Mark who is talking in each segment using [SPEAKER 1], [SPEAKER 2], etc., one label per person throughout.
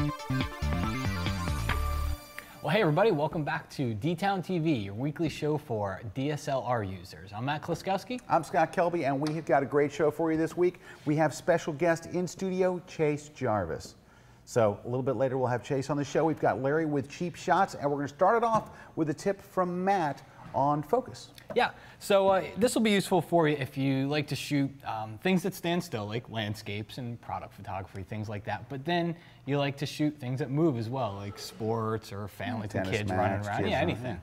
[SPEAKER 1] Well, hey everybody, welcome back to DTown TV, your weekly show for DSLR users. I'm Matt Kliskowski.
[SPEAKER 2] I'm Scott KELBY, and we have got a great show for you this week. We have special guest in studio, Chase Jarvis. So a little bit later we'll have Chase on the show. We've got Larry with cheap shots, and we're going to start it off with a tip from Matt on focus.
[SPEAKER 1] Yeah, so this will be useful for you if you like to shoot things that stand still, like landscapes and product photography, things like that. But then you like to shoot things that move as well, like sports or families and kids running around. Yeah, anything.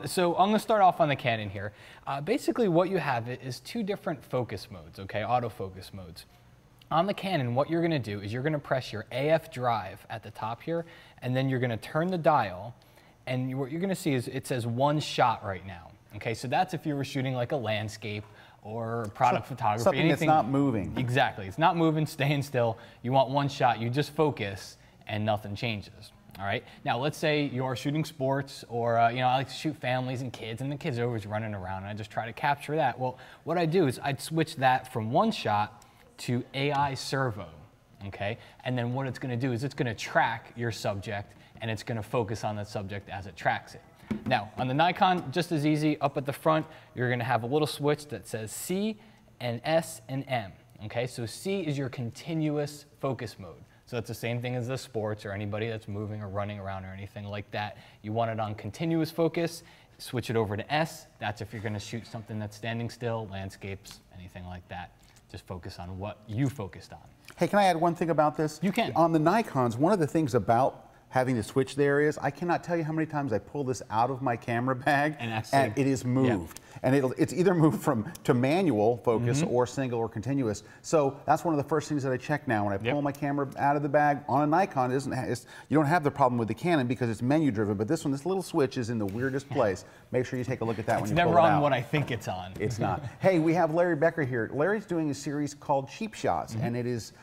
[SPEAKER 1] So I'm going to start off on the Canon here. Basically what you have is two different focus modes, okay, autofocus modes. On the Canon, what you're going to do is you're going to press your AF drive at the top here, and then you're going to turn the dial. And what you're going to see is it says one shot right now. Okay, so that's if you were shooting like a landscape or product photography.
[SPEAKER 2] Something
[SPEAKER 1] anything
[SPEAKER 2] that's not moving.
[SPEAKER 1] Exactly. It's not moving, staying still. You want one shot. You just focus and nothing changes. All right. Now, let's say you're shooting sports or, I like to shoot families and the kids are always running around, and I just try to capture that. Well, what I do is I'd switch that from one shot to AI servo. Okay. And then what it's going to do is it's going to track your subject, and it's going to focus on that subject as it tracks it. Now, on the Nikon, just as easy, up at the front, you're going to have a little switch that says C and S and M. Okay, so C is your continuous focus mode. So that's the same thing as the sports or anybody that's moving or running around or anything like that. You want it on continuous focus, switch it over to S. That's if you're going to shoot something that's standing still, landscapes, anything like that. Just focus on what you focused on.
[SPEAKER 2] Hey, can I add one thing about this?
[SPEAKER 1] You can.
[SPEAKER 2] On the Nikons, one of the things about having to switch there is, I cannot tell you how many times I pull this out of my camera bag and it is moved. Yeah. And it's either moved to manual focus or single or continuous. So that's one of the first things that I check now when I pull my camera out of the bag. On a Nikon, you don't have the problem with the Canon because it's menu driven, but this one, this little switch is in the weirdest place. Make sure you take a look at that when you pull it out.
[SPEAKER 1] It's never on what I think it's on.
[SPEAKER 2] It's not. Hey, we have Larry Becker here. Larry's doing a series called Cheap Shots, and it is,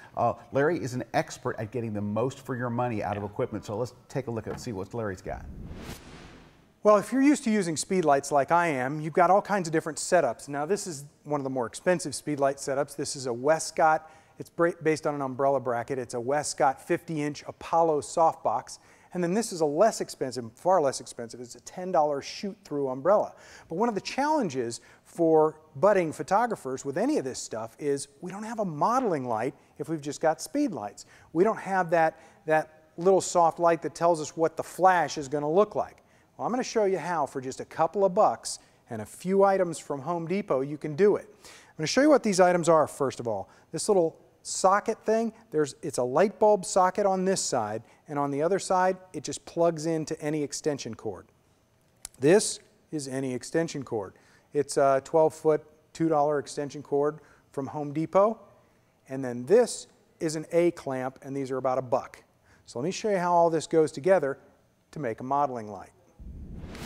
[SPEAKER 2] Larry is an expert at getting the most for your money out of equipment. So let's take a look and see what Larry's got.
[SPEAKER 3] Well, if you're used to using speedlights like I am, you've got all kinds of different setups. Now, this is one of the more expensive speedlight setups. This is a Westcott. It's based on an umbrella bracket. It's a Westcott 50-inch Apollo softbox. And then this is a less expensive, far less expensive. It's a $10 shoot-through umbrella. But one of the challenges for budding photographers with any of this stuff is we don't have a modeling light if we've just got speed lights. We don't have that little soft light that tells us what the flash is going to look like. Well, I'm going to show you how for just a couple of bucks and a few items from Home Depot you can do it. I'm going to show you what these items are first of all. This little socket thing, it's a light bulb socket on this side, and on the other side it just plugs into any extension cord. This is any extension cord. It's a 12-foot, $2 extension cord from Home Depot, and then this is an A-clamp, and these are about $1. So let me show you how all this goes together to make a modeling light.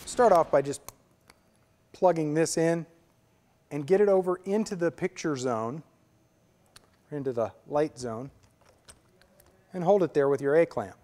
[SPEAKER 3] Start off by just plugging this in and get it over into the picture zone, into the light zone, and hold it there with your A-clamp.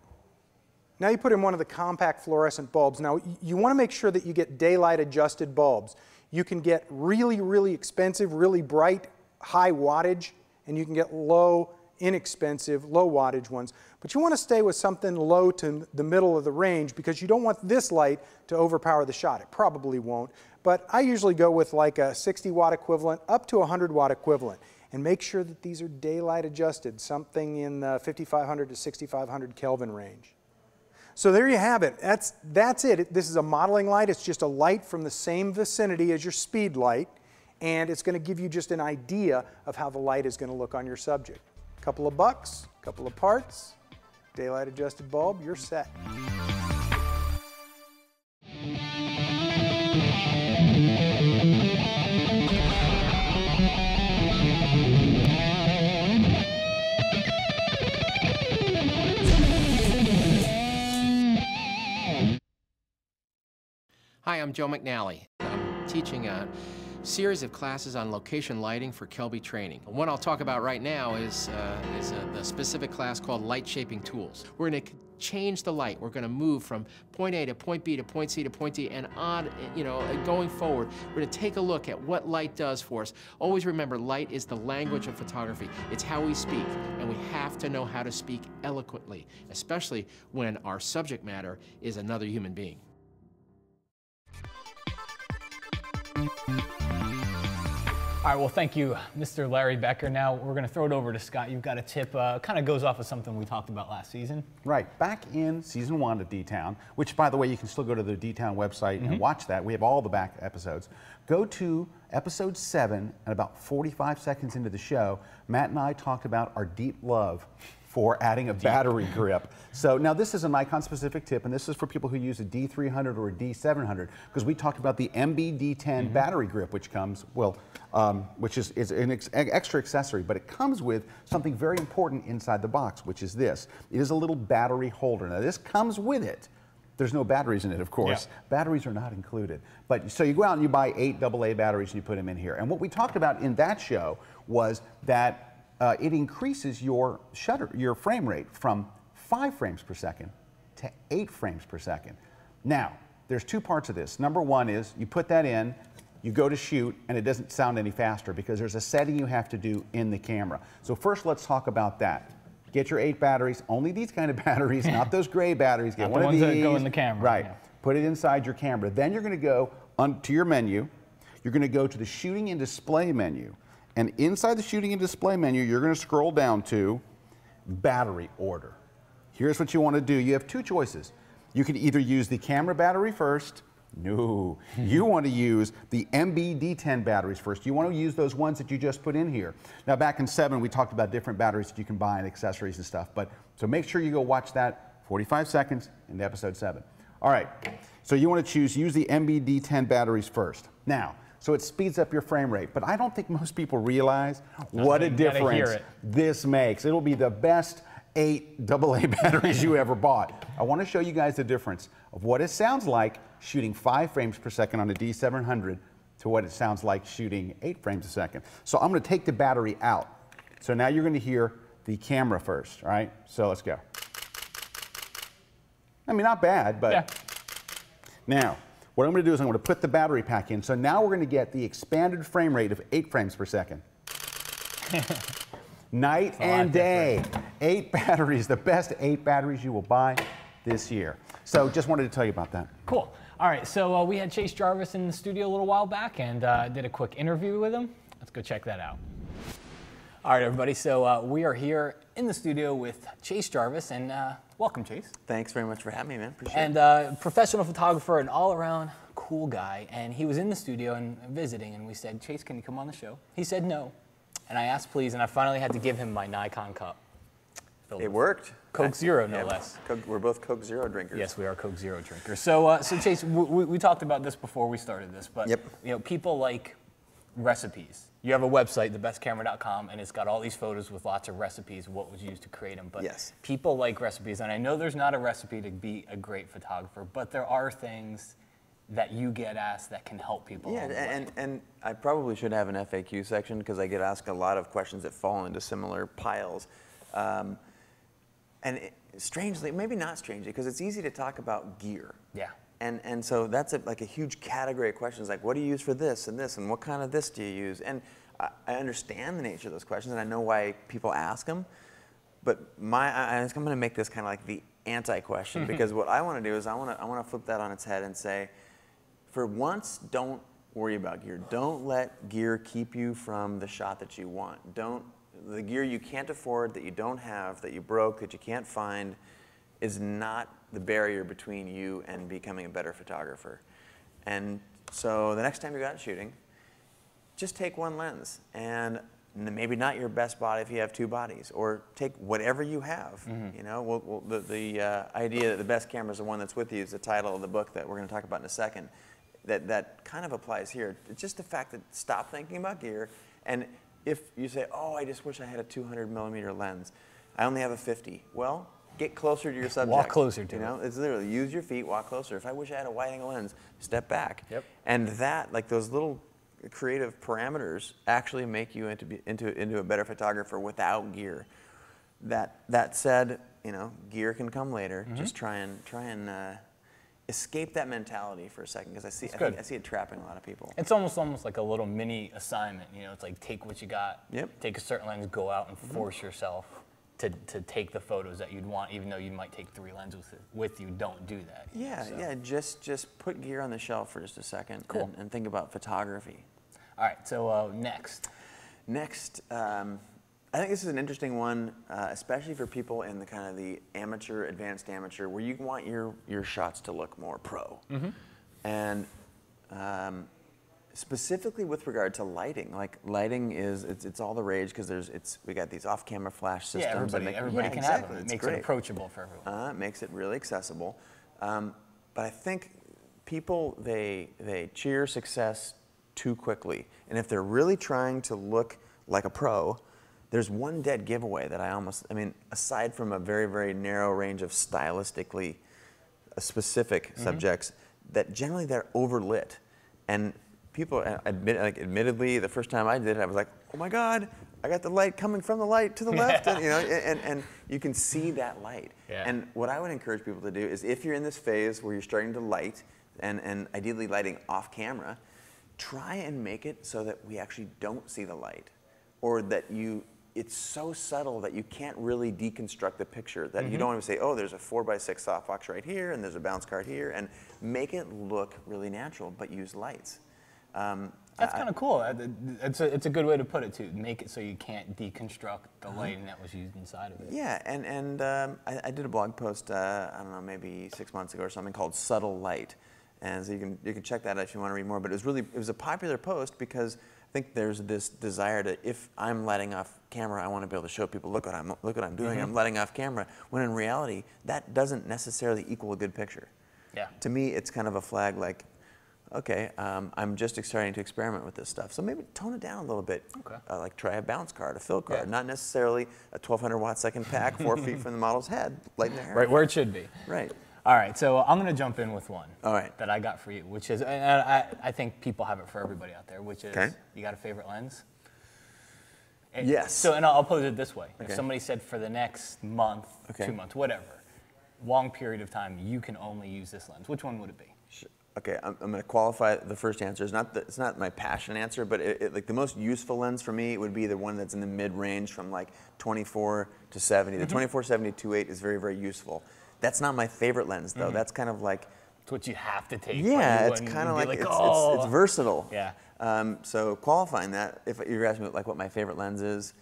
[SPEAKER 3] Now you put in one of the compact fluorescent bulbs. Now you want to make sure that you get daylight adjusted bulbs. You can get really, really expensive, really bright, high wattage, and you can get low, inexpensive, low wattage ones. But you want to stay with something low to the middle of the range because you don't want this light to overpower the shot. It probably won't. But I usually go with like a 60 watt equivalent up to a 100 watt equivalent. And make sure that these are daylight adjusted, something in the 5500 to 6500 Kelvin range. So there you have it. That's it. This is a modeling light. It's just a light from the same vicinity as your speed light. And it's going to give you just an idea of how the light is going to look on your subject. Couple of bucks, couple of parts, daylight adjusted bulb, you're set.
[SPEAKER 4] Hi, I'm Joe McNally. I'm teaching a series of classes on location lighting for KELBY training. One I'll talk about right now is the specific class called Light Shaping Tools. We're going to change the light. We're going to move from point A to point B to point C to point D and on, you know, going forward. We're going to take a look at what light does for us. Always remember, light is the language of photography. It's how we speak, and we have to know how to speak eloquently, especially when our subject matter is another human being.
[SPEAKER 1] All right, well, thank you, Mr. Larry Becker. Now we're going to throw it over to Scott. You've got a tip, kind of goes off of something we talked about last season.
[SPEAKER 2] Right, back in season 1 of DTown, which, by the way, you can still go to the DTown website and watch that. We have all the back episodes. Go to episode 7, and about 45 seconds into the show, Matt and I talked about our deep love for adding a battery grip. So now this is a Nikon-specific tip, and this is for people who use a D300 or a D700, because we talked about the MB-D10 battery grip, which comes, well, which is an extra accessory, but it comes with something very important inside the box, which is this. It is a little battery holder. Now this comes with it. There's no batteries in it, of course. Yeah. Batteries are not included. But so you go out and you buy 8 AA batteries and you put them in here. And what we talked about in that show was that it increases your frame rate from 5 frames per second to 8 frames per second. Now, there's 2 parts of this. Number 1 is you put that in, you go to shoot, and it doesn't sound any faster because there's a setting you have to do in the camera. So first, let's talk about that. Get your 8 batteries, only these kind of batteries, not those gray batteries. Get one of these.
[SPEAKER 1] That go in the camera.
[SPEAKER 2] Right.
[SPEAKER 1] Yeah.
[SPEAKER 2] Put it inside your camera. Then you're going to go to your menu. You're going to go to the shooting and display menu. And inside the shooting and display menu, you're going to scroll down to battery order. Here's what you want to do. You have 2 choices. You can either use the camera battery first. No, you want to use the MB-D10 batteries first. You want to use those ones that you just put in here. Now back in 7, we talked about different batteries that you can buy and accessories and stuff. But so make sure you go watch that 45 seconds in episode 7. All right, so you want to use the MB-D10 batteries first. Now, so it speeds up your frame rate, but I don't think most people realize what a difference this makes. It'll be the best 8 AA batteries you ever bought. I want to show you guys the difference of what it sounds like shooting 5 frames per second on a D700 to what it sounds like shooting 8 frames a second. So I'm going to take the battery out. So now you're going to hear the camera first, all right? So let's go. I mean, not bad, but yeah. Now, what I'm going to do is I'm going to put the battery pack in. So now we're going to get the expanded frame rate of 8 frames per second. Night and day. 8 batteries, the best 8 batteries you will buy this year. So just wanted to tell you about that.
[SPEAKER 1] Cool. All right, so we had Chase Jarvis in the studio a little while back and did a quick interview with him. Let's go check that out. All right, everybody, so we are here in the studio with Chase Jarvis, and welcome, Chase.
[SPEAKER 5] Thanks very much for having me, man. Appreciate it.
[SPEAKER 1] And professional photographer and all-around cool guy, and he was in the studio and visiting, and we said, Chase, can you come on the show? He said no, and I asked please, and I finally had to give him my Nikon cup.
[SPEAKER 5] It worked.
[SPEAKER 1] Coke Zero, no less.
[SPEAKER 5] We're both Coke Zero drinkers.
[SPEAKER 1] Yes, we are Coke Zero drinkers. So, so Chase, we talked about this before we started this, but you know, people like recipes. You have a website, thebestcamera.com, and it's got all these photos with lots of recipes of what was used to create them. But people like recipes, and I know there's not a recipe to be a great photographer, but there are things that you get asked that can help people.
[SPEAKER 5] Yeah, and I probably should have an FAQ section because I get asked a lot of questions that fall into similar piles. And strangely, maybe not strangely, because it's easy to talk about gear.
[SPEAKER 1] Yeah.
[SPEAKER 5] And so that's like a huge category of questions, like what do you use for this, and what kind of this do you use? And I understand the nature of those questions, and I know why people ask them. But I'm going to make this kind of like the anti-question, because what I want to do is I want to flip that on its head and say, for once, don't worry about gear. Don't let gear keep you from the shot that you want. The gear you can't afford, that you don't have, that you broke, that you can't find, is not the barrier between you and becoming a better photographer. And so the next time you go out shooting, just take one lens, and maybe not your best body if you have 2 bodies, or take whatever you have. You know, the idea that the best camera is the one that's with you is the title of the book that we're going to talk about in a second. That kind of applies here. It's just the fact that stop thinking about gear, and if you say, oh, I just wish I had a 200mm lens, I only have a 50. Well, get closer to your subject.
[SPEAKER 1] Walk closer to it.
[SPEAKER 5] You know, it's literally use your feet, walk closer. If I wish I had a wide-angle lens, step back.
[SPEAKER 1] Yep.
[SPEAKER 5] And that, like those little creative parameters, actually make you into a better photographer without gear. That said, you know, gear can come later. Just try and escape that mentality for a second, because I see it trapping a lot of people.
[SPEAKER 1] It's almost like a little mini assignment. You know, it's like take what you got,
[SPEAKER 5] Yep.
[SPEAKER 1] take a certain lens, go out and force yourself to take the photos that you'd want, even though you might take 3 lenses with you. Don't do that.
[SPEAKER 5] Yeah, just put gear on the shelf for just a second, and think about photography.
[SPEAKER 1] All right, so next.
[SPEAKER 5] Next, I think this is an interesting one, especially for people in the kind of the amateur, advanced amateur, where you want your shots to look more pro. And specifically with regard to lighting, like lighting it's all the rage, because we got these off-camera flash systems.
[SPEAKER 1] Yeah, everybody can have them. It makes it approachable for everyone.
[SPEAKER 5] It makes it really accessible. But I think people, they cheer success too quickly. And if they're really trying to look like a pro, there's one dead giveaway that I mean, aside from a very, very narrow range of stylistically specific subjects, that generally they're overlit. And people, admittedly, the first time I did it, I was like, oh my God, I got the light coming from the light to the left, and, you know, and you can see that light. And what I would encourage people to do is, if you're in this phase where you're starting to light, and ideally lighting off camera, try and make it so that we actually don't see the light, or that it's so subtle that you can't really deconstruct the picture, that you don't want to say, oh, there's a 4x6 softbox right here, and there's a bounce card here, and make it look really natural, but use lights.
[SPEAKER 1] That's kind of cool. It's a good way to put it, too. Make it so you can't deconstruct the lighting that was used inside of it.
[SPEAKER 5] Yeah, and I did a blog post, I don't know, maybe 6 months ago or something, called Subtle Light. And so you can check that out if you want to read more. But it was a popular post because I think there's this desire to, if I'm letting off camera, I want to be able to show people, look what I'm doing. I'm letting off camera. When in reality, that doesn't necessarily equal a good picture.
[SPEAKER 1] Yeah.
[SPEAKER 5] To me, it's kind of a flag like, okay, I'm just starting to experiment with this stuff. So maybe tone it down a little bit.
[SPEAKER 1] Okay.
[SPEAKER 5] Like try a bounce card, a fill card, not necessarily a 1,200 watt second pack 4 feet from the model's head, lighting their hair.
[SPEAKER 1] Right where it should be.
[SPEAKER 5] Right.
[SPEAKER 1] All right, so I'm going to jump in with one.
[SPEAKER 5] All right.
[SPEAKER 1] That I got for you, which is, and I think people have it for everybody out there, which is, you got a favorite lens?
[SPEAKER 5] Yes.
[SPEAKER 1] So, and I'll pose it this way.
[SPEAKER 5] Okay.
[SPEAKER 1] If somebody said for the next month, 2 months, whatever, long period of time, you can only use this lens, which one would it be?
[SPEAKER 5] Sure. Okay, I'm going to qualify the first answer. It's not my passion answer, but like the most useful lens for me would be the one that's in the mid-range from like 24 to 70. The 24-70 2.8 is very, very useful. That's not my favorite lens, though. That's kind of like...
[SPEAKER 1] It's what you have to take.
[SPEAKER 5] Yeah, it's kind of like it's versatile.
[SPEAKER 1] Yeah.
[SPEAKER 5] So qualifying that, if you're asking me like what my favorite lens is,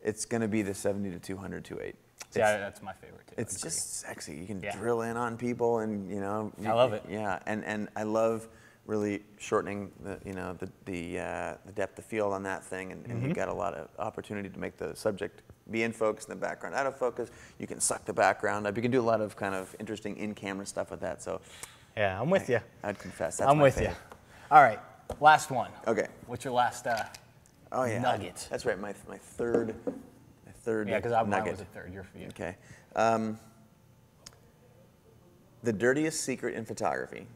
[SPEAKER 5] it's going to be the 70 to 200 2.8.
[SPEAKER 1] Yeah, that's my favorite too.
[SPEAKER 5] It's just sexy. You can drill in on people, and you know.
[SPEAKER 1] I love it.
[SPEAKER 5] Yeah, and I love really shortening the depth of field on that thing, and you got a lot of opportunity to make the subject be in focus and the background out of focus. You can suck the background up. You can do a lot of kind of interesting in-camera stuff with that. So.
[SPEAKER 1] Yeah, I'm with you.
[SPEAKER 5] I'd confess that's
[SPEAKER 1] I'm with you. All right, last one.
[SPEAKER 5] Okay.
[SPEAKER 1] What's your last nugget?
[SPEAKER 5] That's right. My third.
[SPEAKER 1] Yeah, because mine was a third. You're for you.
[SPEAKER 5] Okay. The dirtiest secret in photography,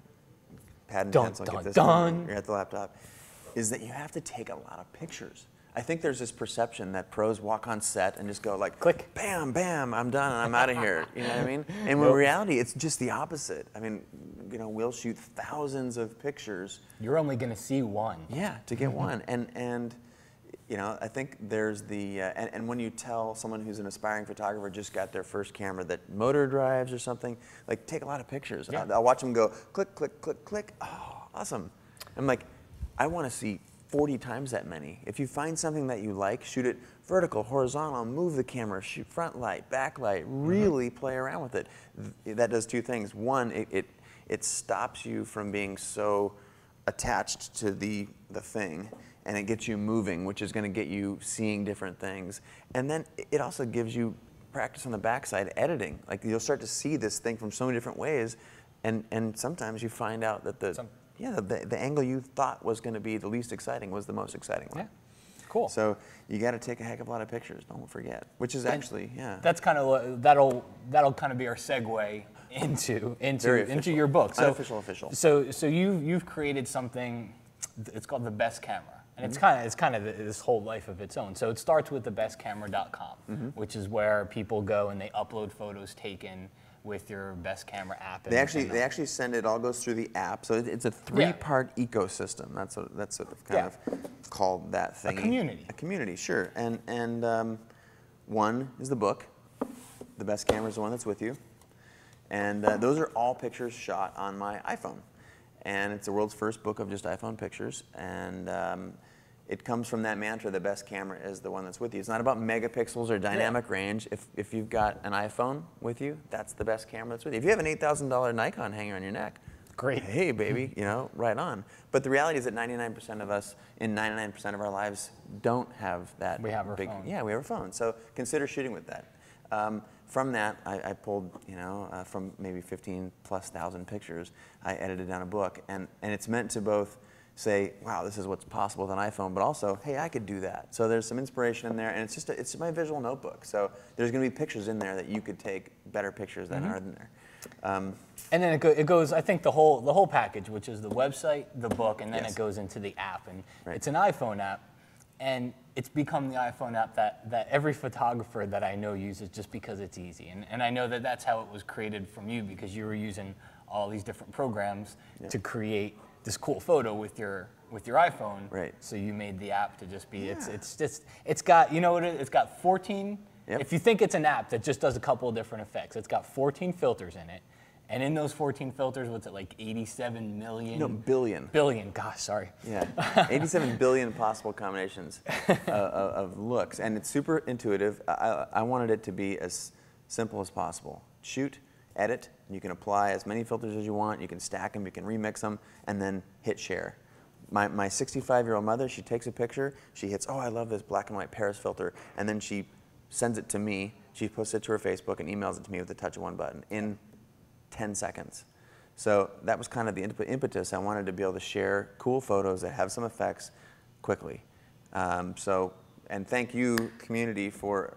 [SPEAKER 5] pad and pencil, get this one, you're at the laptop, is that you have to take a lot of pictures. I think there's this perception that pros walk on set and just go like, click, bam, bam, I'm done, and I'm out of here. You know what I mean? And in reality, it's just the opposite. I mean, you know, we'll shoot thousands of pictures.
[SPEAKER 1] You're only going to see one.
[SPEAKER 5] Yeah, to get one. And you know, I think there's the, and when you tell someone who's an aspiring photographer just got their first camera that motor drives or something, like take a lot of pictures. Yeah. I'll watch them go click, click, click, click. Oh, awesome. I'm like, I want to see 40 times that many. If you find something that you like, shoot it vertical, horizontal, move the camera, shoot front light, back light, really play around with it. That does two things. One, it stops you from being so attached to the thing, and it gets you moving, which is going to get you seeing different things. And then it also gives you practice on the backside editing. Like you'll start to see this thing from so many different ways, and sometimes you find out that the angle you thought was going to be the least exciting was the most exciting one.
[SPEAKER 1] Yeah, cool.
[SPEAKER 5] So you got to take a heck of a lot of pictures. Don't forget. Which is actually,
[SPEAKER 1] That's kind of that'll kind of be our segue into your book. So,
[SPEAKER 5] unofficial, official.
[SPEAKER 1] So you've created something. It's called The Best Camera. And it's kind of this whole life of its own. So it starts with thebestcamera.com, which is where people go and they upload photos taken with your Best Camera app.
[SPEAKER 5] They actually send it, all goes through the app. So it's a 3-part ecosystem. That's what I've kind of called that thing.
[SPEAKER 1] A community.
[SPEAKER 5] A community, sure. And one is the book. The Best Camera is the one that's with you. And those are all pictures shot on my iPhone. And it's the world's first book of just iPhone pictures. And it comes from that mantra, the best camera is the one that's with you. It's not about megapixels or dynamic range. If you've got an iPhone with you, that's the best camera that's with you. If you have an $8,000 Nikon hanger on your neck, great. Hey, baby, you know, right on. But the reality is that 99% of us, in 99% of our lives, don't have that.
[SPEAKER 1] We have our phone.
[SPEAKER 5] Yeah, we have our phone. So consider shooting with that. From that, I pulled, you know, from maybe 15,000+ pictures, I edited down a book. And it's meant to both say, wow, this is what's possible with an iPhone, but also, hey, I could do that. So there's some inspiration in there, and it's my visual notebook. So there's going to be pictures in there that you could take better pictures than are in there.
[SPEAKER 1] And then it goes, I think the whole package, which is the website, the book, and then it goes into the app. And it's an iPhone app, and it's become the iPhone app that every photographer that I know uses just because it's easy. And I know that that's how it was created from you, because you were using all these different programs to create this cool photo with your iPhone.
[SPEAKER 5] Right.
[SPEAKER 1] So you made the app to just be, it's got, you know what it's got 14, if you think it's an app that just does a couple of different effects, it's got 14 filters in it. And in those 14 filters, what's it, like 87 million?
[SPEAKER 5] No, billion.
[SPEAKER 1] Billion, gosh, sorry.
[SPEAKER 5] Yeah, 87 billion possible combinations of looks. And it's super intuitive. I wanted it to be as simple as possible. Shoot, edit, and you can apply as many filters as you want. You can stack them, you can remix them, and then hit share. My 65-year-old mother, she takes a picture, she hits, oh, I love this black and white Paris filter, and then she sends it to me. She posts it to her Facebook and emails it to me with the touch of one button in 10 seconds. So that was kind of the impetus. I wanted to be able to share cool photos that have some effects quickly. And thank you, community, for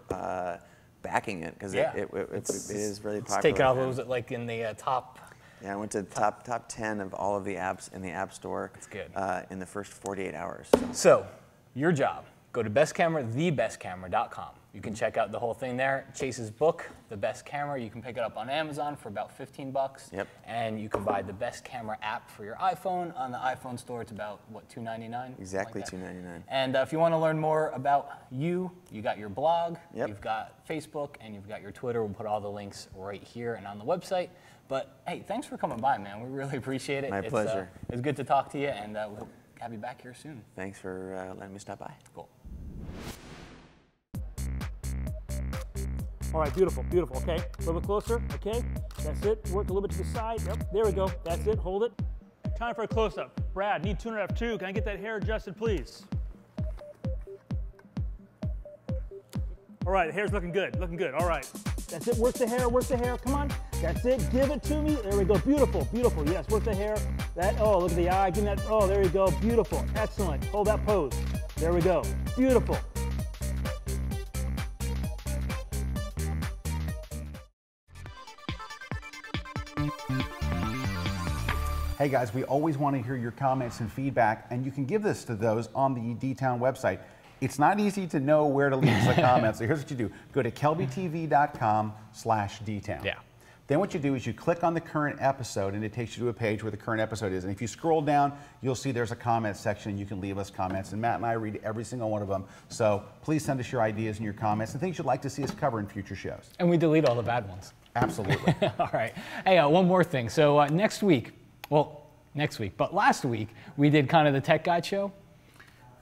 [SPEAKER 5] backing it, because it is really popular.
[SPEAKER 1] It's taken off, what was it, like in the top?
[SPEAKER 5] Yeah, I went to top 10 of all of the apps in the App Store.
[SPEAKER 1] That's good.
[SPEAKER 5] In the first 48 hours.
[SPEAKER 1] So your job, go to thebestcamera.com. You can check out the whole thing there. Chase's book, The Best Camera, you can pick it up on Amazon for about 15 bucks.
[SPEAKER 5] Yep.
[SPEAKER 1] And you can buy the Best Camera app for your iPhone. On the iPhone store, it's about, what, $2.99?
[SPEAKER 5] Exactly, $2.99.
[SPEAKER 1] And if you want to learn more about you got your blog,
[SPEAKER 5] Yep.
[SPEAKER 1] you've got Facebook, and you've got your Twitter. We'll put all the links right here and on the website. But hey, thanks for coming by, man. We really appreciate it.
[SPEAKER 5] My pleasure.
[SPEAKER 1] It's good to talk to you, and we'll have you back here soon.
[SPEAKER 5] Thanks for letting me stop by.
[SPEAKER 1] Cool.
[SPEAKER 6] All right, beautiful, beautiful. Okay, a little bit closer. Okay, that's it. Work a little bit to the side. Yep, there we go. That's it. Hold it. Time for a close-up. Brad, need 2.5 F2. Can I get that hair adjusted, please? All right, the hair's looking good. Looking good. All right. That's it. Work the hair. Work the hair. Come on. That's it. Give it to me. There we go. Beautiful. Beautiful. Yes. Work the hair. That. Oh, look at the eye. Give me that. Oh, there you go. Beautiful. Excellent. Hold that pose. There we go. Beautiful.
[SPEAKER 2] Hey guys, we always want to hear your comments and feedback, and you can give this to those on the DTown website. It's not easy to know where to leave the comments, so here's what you do. Go to kelbytv.com/DTown.
[SPEAKER 1] Yeah.
[SPEAKER 2] Then what you do is you click on the current episode, and it takes you to a page where the current episode is. And if you scroll down, you'll see there's a comment section. You can leave us comments, and Matt and I read every single one of them. So please send us your ideas and your comments and things you'd like to see us cover in future shows.
[SPEAKER 1] And we delete all the bad ones.
[SPEAKER 2] Absolutely.
[SPEAKER 1] All right. Hey, one more thing. So next week, but last week, we did kind of the Tech Guide show.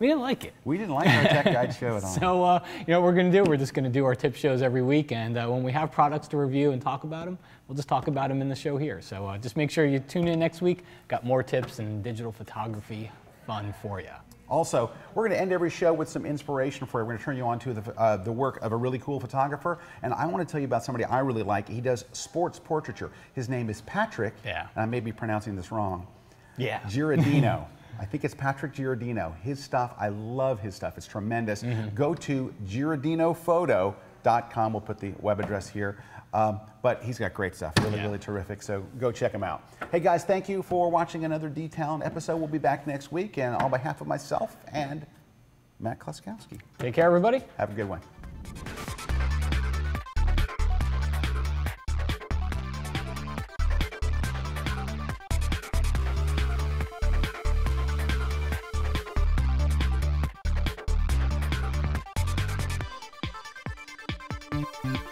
[SPEAKER 1] We didn't like it.
[SPEAKER 2] We didn't like our Tech Guide show at all.
[SPEAKER 1] So, you know what we're going to do? We're just going to do our tip shows every week, and when we have products to review and talk about them, we'll just talk about them in the show here. So just make sure you tune in next week. Got more tips and digital photography fun for you.
[SPEAKER 2] Also, we're going to end every show with some inspiration for you. We're going to turn you on to the work of a really cool photographer. And I want to tell you about somebody I really like. He does sports portraiture. His name is Patrick.
[SPEAKER 1] Yeah.
[SPEAKER 2] And I may be pronouncing this wrong.
[SPEAKER 1] Yeah.
[SPEAKER 2] Giordino. I think it's Patrick Giordino. His stuff, I love his stuff. It's tremendous. Go to giordinophoto.com. untiltedchapter.com. We'll put the web address here. But he's got great stuff, really, really terrific. So go check him out. Hey guys, thank you for watching another DTown episode. We'll be back next week, and on behalf of myself and Matt Kluskowski.
[SPEAKER 1] Take care, everybody.
[SPEAKER 2] Have a good one.
[SPEAKER 7] Thank you.